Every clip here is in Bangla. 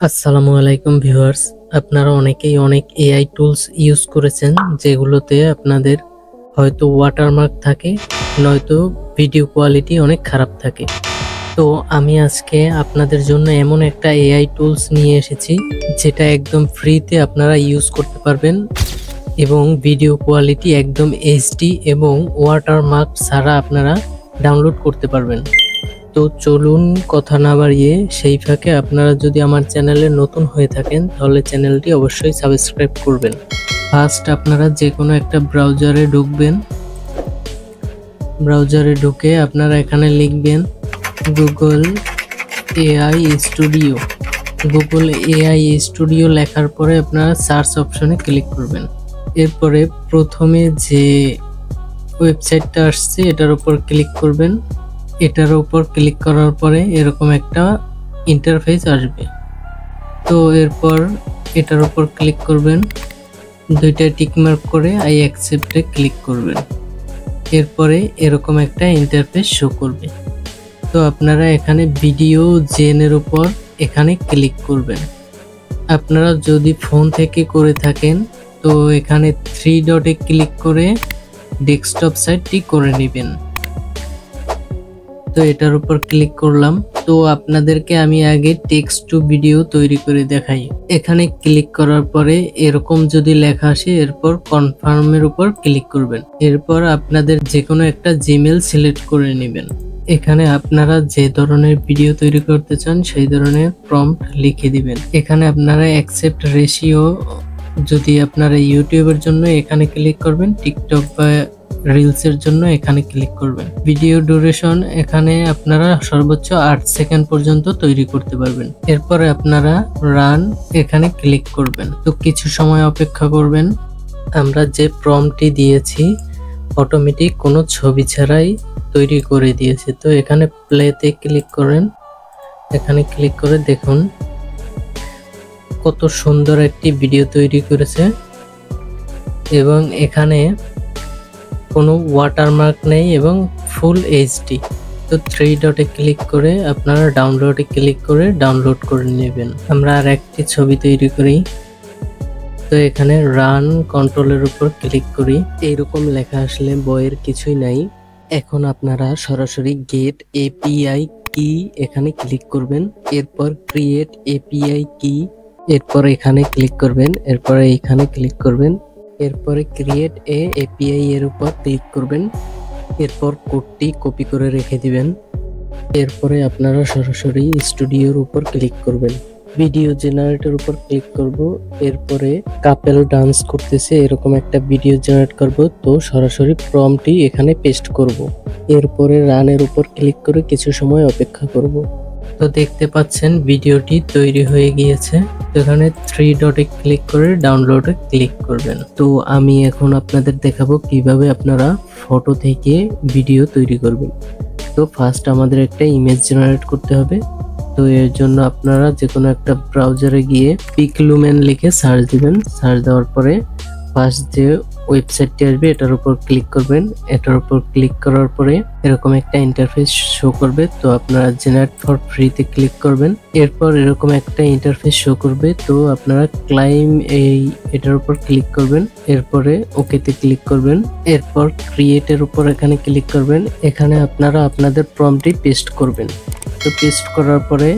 আসসালামু আলাইকুম ভিউয়ার্স, আপনারা অনেকেই অনেক এআই টুলস ইউজ করেছেন যেগুলোতে আপনাদের হয়তো ওয়াটারমার্ক থাকে, নয়তো ভিডিও কোয়ালিটি অনেক খারাপ থাকে। তো আমি আজকে আপনাদের জন্য এমন একটা এআই টুলস নিয়ে এসেছি যেটা একদম ফ্রিতে আপনারা ইউজ করতে পারবেন এবং ভিডিও কোয়ালিটি একদম এইচডি এবং ওয়াটারমার্ক ছাড়া আপনারা ডাউনলোড করতে পারবেন। তো চলুন কথা না বাড়িয়ে সেই ফাঁকে আপনারা যদি আমার চ্যানেলে নতুন হয়ে থাকেন তাহলে চ্যানেলটি অবশ্যই সাবস্ক্রাইব করবেন। ফার্স্ট আপনারা যে কোনো একটা ব্রাউজারে ঢুকবেন। ব্রাউজারে ঢুকে আপনারা এখানে লিখবেন Google AI studio. Google AI studio লেখার পরে আপনারা সার্চ অপশনে ক্লিক করবেন। এরপরে প্রথমে যে ওয়েবসাইটটা আসছে এটার উপর ক্লিক করবেন। এটার উপর ক্লিক করার পরে এরকম একটা ইন্টারফেস আসবে। তো এরপর এটার উপর ক্লিক করবেন, দুইটা টিকমার্ক করে আই অ্যাকসেপ্টে ক্লিক করবেন। এরপরে এরকম একটা ইন্টারফেস শো করবে। তো আপনারা এখানে ভিডিও জেনের উপর এখানে ক্লিক করবেন। আপনারা যদি ফোন থেকে করে থাকেন তো এখানে 3 ডটে ক্লিক করে ডেস্কটপ সাইটটি করে নেবেন। তো এটার উপর ক্লিক করলাম। তো আপনাদেরকে আমি আগে টেক্সট টু ভিডিও তৈরি করে দেখাই। এখানে ক্লিক করার পরে এরকম যদি লেখা আসে এরপর কনফার্মের উপর ক্লিক করবেন। এরপর আপনাদের যে কোনো একটা জিমেল সিলেক্ট করে নেবেন। এখানে আপনারা যে ধরনের ভিডিও তৈরি করতে চান সেই ধরনের প্রম্পট লিখে দিবেন। এখানে আপনারা অ্যাকসেপ্ট রেশিও, যদি আপনারা ইউটিউবের জন্য এখানে ক্লিক করবেন, টিকটক বা রিলসের জন্য এখানে ক্লিক করবেন। ভিডিও ডিউরেশন এখানে আপনারা সর্বোচ্চ 8 সেকেন্ড পর্যন্ত তৈরি করতে পারবেন। এরপরে আপনারা রান এখানে ক্লিক করবেন। তো কিছু সময় অপেক্ষা করবেন। আমরা যে প্রম্পটটি দিয়েছি অটোমেটিক কোনো ছবি ছাড়াই তৈরি করে দিয়েছে। তো এখানে প্লেতে ক্লিক করেন। এখানে ক্লিক করে দেখুন কত সুন্দর একটি ভিডিও তৈরি করেছে এবং এখানে কোনো ওয়াটারমার্ক নেই এবং ফুল এইচডি। তো 3 ডটে ক্লিক করে আপনারা ডাউনলোডে ক্লিক করে ডাউনলোড করে নেবেন। আমরা আর একটি ছবি তৈরি করি। তো এখানে রান কন্ট্রোলের উপর ক্লিক করি। এইরকম লেখা আসলে বইয়ের কিছুই নাই। এখন আপনারা সরাসরি গেট এপিআই কি এখানে ক্লিক করবেন। এরপর ক্রিয়েট এপিআই কি, এরপর এখানে ক্লিক করবেন। এরপরে এইখানে ক্লিক করবেন। এরপরে ক্রিয়েট এ এপিআই এর উপর ক্লিক করবেন। এরপর কোডটি কপি করে রেখে দিবেন। এরপরে আপনারা সরাসরি স্টুডিওর উপর ক্লিক করবেন। ভিডিও জেনারেটর উপর ক্লিক করব। এরপরে কাপেল ডান্স করতেছে এরকম একটা ভিডিও জেনারেট করব। তো সরাসরি প্রম্পটটি এখানে পেস্ট করব। এরপরে রানের উপর ক্লিক করে কিছু সময় অপেক্ষা করব। তো দেখতে পাচ্ছেন ভিডিওটি তৈরি হয়ে গিয়েছে। এখানে 3 ডটে ক্লিক করে ডাউনলোডে ক্লিক করবেন। তো আমি এখন আপনাদের দেখাবো কিভাবে আপনারা ফটো থেকে ভিডিও তৈরি করবেন। তো ফার্স্ট আমাদের একটা ইমেজ জেনারেট করতে হবে। তো এর জন্য আপনারা যে কোনো একটা ব্রাউজারে গিয়ে পিকলুমেন লিখে সার্চ দিবেন। সার্চ দেওয়ার পরে ফার্স্ট যে ওয়েবসাইটটি আসবে এটার উপর ক্লিক করবেন। এটার উপর ক্লিক করার পরে এরকম একটা ইন্টারফেস শো করবে। তো আপনারা জেনারেট ফর ফ্রিতে ক্লিক করবেন। এরপর এরকম একটা ইন্টারফেস শো করবে। তো আপনারা ক্লাইম এটার উপর ক্লিক করবেন। এরপরে ওকেতে ক্লিক করবেন। এরপর ক্রিয়েটের উপর এখানে ক্লিক করবেন। এখানে আপনারা আপনাদের প্রম্পটটি পেস্ট করবেন। তো পেস্ট করার পরে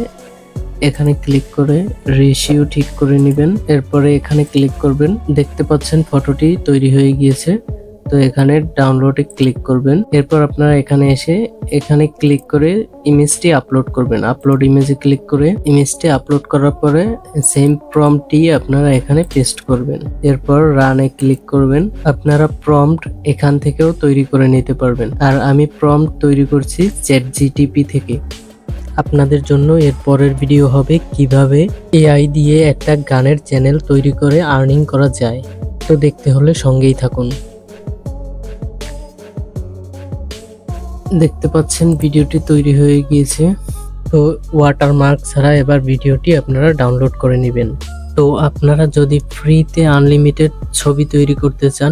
এখানে ক্লিক করে রেশিও ঠিক করে নেবেন। এরপরে এখানে ক্লিক করবেন। দেখতে পাচ্ছেন ফটোটি তৈরি হয়ে গিয়েছে। তো এখানে ডাউনলোডে ক্লিক করবেন। এরপর আপনারা এখানে এসে এখানে ক্লিক করে ইমেজটি আপলোড করবেন। আপলোড ইমেজে ক্লিক করে ইমেজটি আপলোড করার পরে সেম প্রম্পটটি আপনারা এখানে পেস্ট করবেন। এরপর রানে ক্লিক করবেন। আপনারা প্রম্পট এখান থেকেও তৈরি করে নিতে পারবেন। আর আমি প্রম্পট তৈরি করছি চ্যাটজিপিটি থেকে। আপনাদের জন্য এর পরের ভিডিও হবে কিভাবে এআই দিয়ে একটা গানের চ্যানেল তৈরি করে আর্নিং করা যায়। তো দেখতে হলে সঙ্গেই থাকুন। দেখতে পাচ্ছেন ভিডিওটি তৈরি হয়ে গিয়েছে। তো ওয়াটারমার্ক ছাড়া এবার ভিডিওটি আপনারা ডাউনলোড করে নেবেন। তো আপনারা যদি ফ্রিতে আনলিমিটেড ছবি তৈরি করতে চান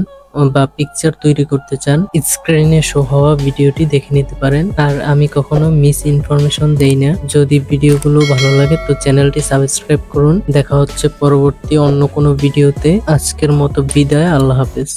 বা পিকচার তৈরি করতে চান, স্ক্রিনে শো হওয়া ভিডিওটি দেখে নিতে পারেন। আর আমি কখনো মিস ইনফরমেশন দেই না। যদি ভিডিওগুলো ভালো লাগে তো চ্যানেলটি সাবস্ক্রাইব করুন। দেখা হচ্ছে পরবর্তী অন্য কোনো ভিডিওতে। আজকের মতো বিদায়, আল্লাহ হাফেজ।